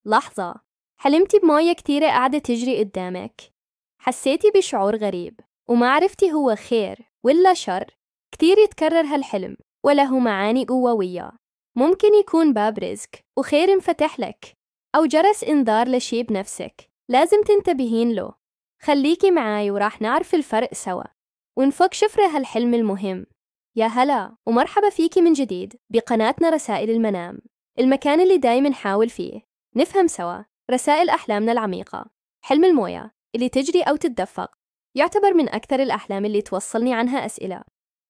لحظة، حلمتي بموية كتيرة قاعدة تجري قدامك. حسيتي بشعور غريب وما عرفتي هو خير ولا شر. كتير يتكرر هالحلم وله معاني قوية. ممكن يكون باب رزق وخير انفتح لك، أو جرس إنذار لشي بنفسك لازم تنتبهين له. خليكي معاي وراح نعرف الفرق سوا ونفك شفرة هالحلم المهم. يا هلا ومرحبا فيكي من جديد بقناتنا رسائل المنام، المكان اللي دايما نحاول فيه نفهم سوا رسائل أحلامنا العميقة. حلم الموية اللي تجري أو تتدفق يعتبر من أكثر الأحلام اللي توصلني عنها أسئلة،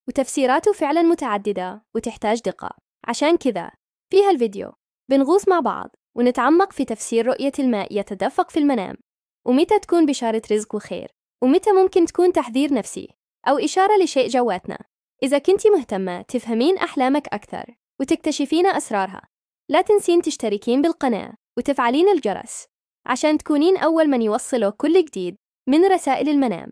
وتفسيراته فعلا متعددة وتحتاج دقة. عشان كذا في هالفيديو بنغوص مع بعض ونتعمق في تفسير رؤية الماء يتدفق في المنام، ومتى تكون بشارة رزق وخير، ومتى ممكن تكون تحذير نفسي أو إشارة لشيء جواتنا. إذا كنتي مهتمة تفهمين أحلامك أكثر وتكتشفين أسرارها، لا تنسين تشتركين بالقناة وتفعلين الجرس عشان تكونين أول من يوصله كل جديد من رسائل المنام.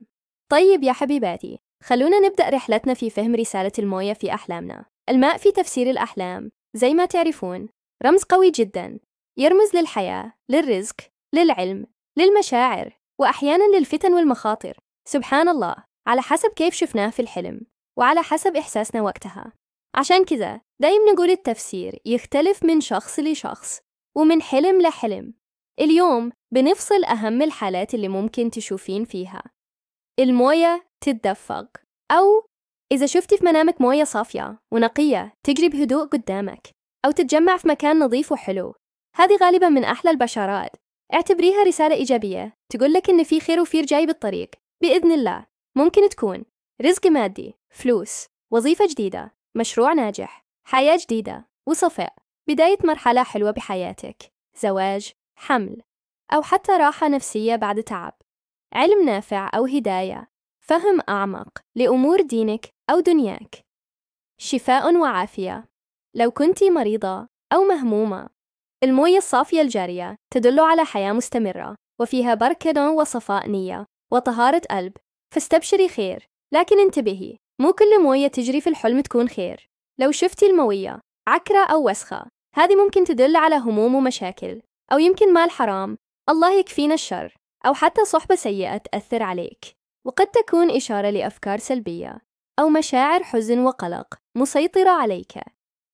طيب يا حبيباتي، خلونا نبدأ رحلتنا في فهم رسالة الموية في أحلامنا. الماء في تفسير الأحلام زي ما تعرفون رمز قوي جدا، يرمز للحياة، للرزق، للعلم، للمشاعر، وأحيانا للفتن والمخاطر. سبحان الله، على حسب كيف شفناه في الحلم وعلى حسب إحساسنا وقتها. عشان كذا دايم نقول التفسير يختلف من شخص لشخص ومن حلم لحلم. اليوم بنفصل أهم الحالات اللي ممكن تشوفين فيها الموية تتدفق، أو إذا شفتي في منامك موية صافية ونقية تجري بهدوء قدامك، أو تتجمع في مكان نظيف وحلو. هذه غالباً من أحلى البشارات. اعتبريها رسالة إيجابية تقولك إن في خير وفير جاي بالطريق بإذن الله. ممكن تكون رزق مادي، فلوس، وظيفة جديدة، مشروع ناجح، حياة جديدة وصفاء، بداية مرحلة حلوة بحياتك، زواج، حمل، أو حتى راحة نفسية بعد تعب، علم نافع أو هداية، فهم أعمق لأمور دينك أو دنياك، شفاء وعافية لو كنتي مريضة أو مهمومة. الموية الصافية الجارية تدل على حياة مستمرة وفيها بركة وصفاء نية وطهارة قلب، فاستبشري خير. لكن انتبهي، مو كل موية تجري في الحلم تكون خير. لو شفتي الموية عكرة أو وسخة، هذه ممكن تدل على هموم ومشاكل، أو يمكن مال حرام، الله يكفينا الشر، أو حتى صحبة سيئة تأثر عليك. وقد تكون إشارة لأفكار سلبية أو مشاعر حزن وقلق مسيطرة عليك،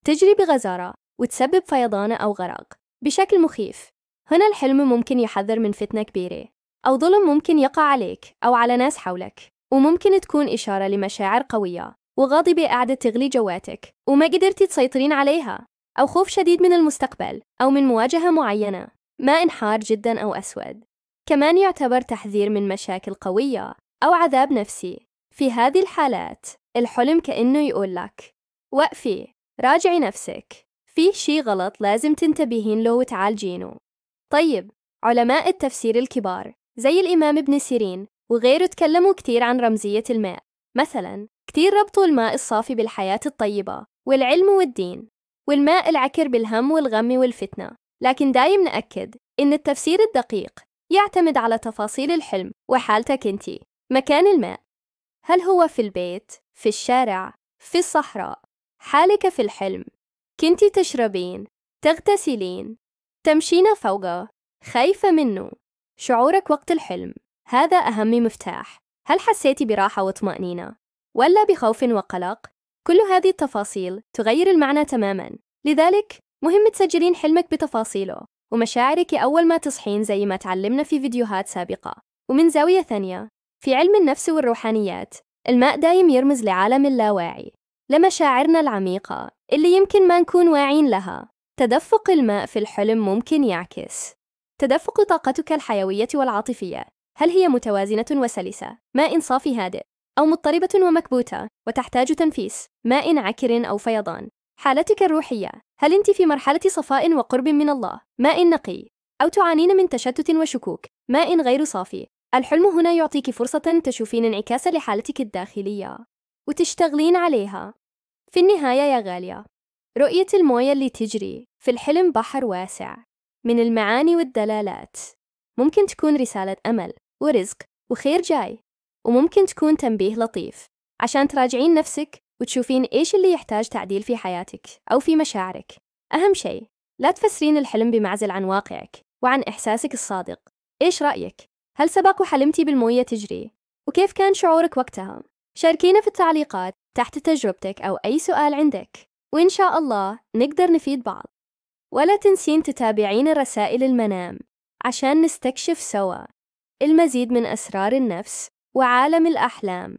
تجري بغزارة وتسبب فيضان أو غرق بشكل مخيف. هنا الحلم ممكن يحذر من فتنة كبيرة أو ظلم ممكن يقع عليك أو على ناس حولك، وممكن تكون إشارة لمشاعر قوية وغاضبة قاعدة تغلي جواتك وما قدرتي تسيطرين عليها، أو خوف شديد من المستقبل أو من مواجهة معينة، ماء حار جدا أو أسود. كمان يعتبر تحذير من مشاكل قوية أو عذاب نفسي. في هذه الحالات الحلم كأنه يقول لك وقفي، راجعي نفسك، في شي غلط لازم تنتبهين له وتعالجينه. طيب، علماء التفسير الكبار زي الإمام ابن سيرين وغيره تكلموا كتير عن رمزية الماء. مثلا كتير ربطوا الماء الصافي بالحياة الطيبة والعلم والدين، والماء العكر بالهم والغم والفتنة. لكن دايم نأكد إن التفسير الدقيق يعتمد على تفاصيل الحلم وحالتك انتي. مكان الماء، هل هو في البيت، في الشارع، في الصحراء؟ حالك في الحلم، كنتي تشربين، تغتسلين، تمشين فوقه، خايفة منه؟ شعورك وقت الحلم هذا أهم مفتاح. هل حسيتي براحة وطمأنينة ولا بخوف وقلق؟ كل هذه التفاصيل تغير المعنى تماماً. لذلك مهم تسجلين حلمك بتفاصيله ومشاعرك أول ما تصحين زي ما تعلمنا في فيديوهات سابقة. ومن زاوية ثانية، في علم النفس والروحانيات، الماء دايم يرمز لعالم اللاواعي، لمشاعرنا العميقة اللي يمكن ما نكون واعين لها. تدفق الماء في الحلم ممكن يعكس تدفق طاقتك الحيوية والعاطفية. هل هي متوازنة وسلسة، ماء صافي هادئ، أو مضطربة ومكبوتة وتحتاج تنفيس، ماء عكر أو فيضان؟ حالتك الروحية، هل أنت في مرحلة صفاء وقرب من الله، ماء نقي، أو تعانين من تشتت وشكوك، ماء غير صافي؟ الحلم هنا يعطيك فرصة تشوفين انعكاسا لحالتك الداخلية وتشتغلين عليها. في النهاية يا غالية، رؤية الموية اللي تجري في الحلم بحر واسع من المعاني والدلالات. ممكن تكون رسالة أمل ورزق وخير جاي، وممكن تكون تنبيه لطيف عشان تراجعين نفسك وتشوفين إيش اللي يحتاج تعديل في حياتك أو في مشاعرك. أهم شيء لا تفسرين الحلم بمعزل عن واقعك، وعن إحساسك الصادق. إيش رأيك؟ هل سبق وحلمتي بالموية تجري؟ وكيف كان شعورك وقتها؟ شاركينا في التعليقات تحت تجربتك أو أي سؤال عندك، وإن شاء الله نقدر نفيد بعض. ولا تنسين تتابعين رسائل المنام عشان نستكشف سوا المزيد من أسرار النفس وعالم الأحلام.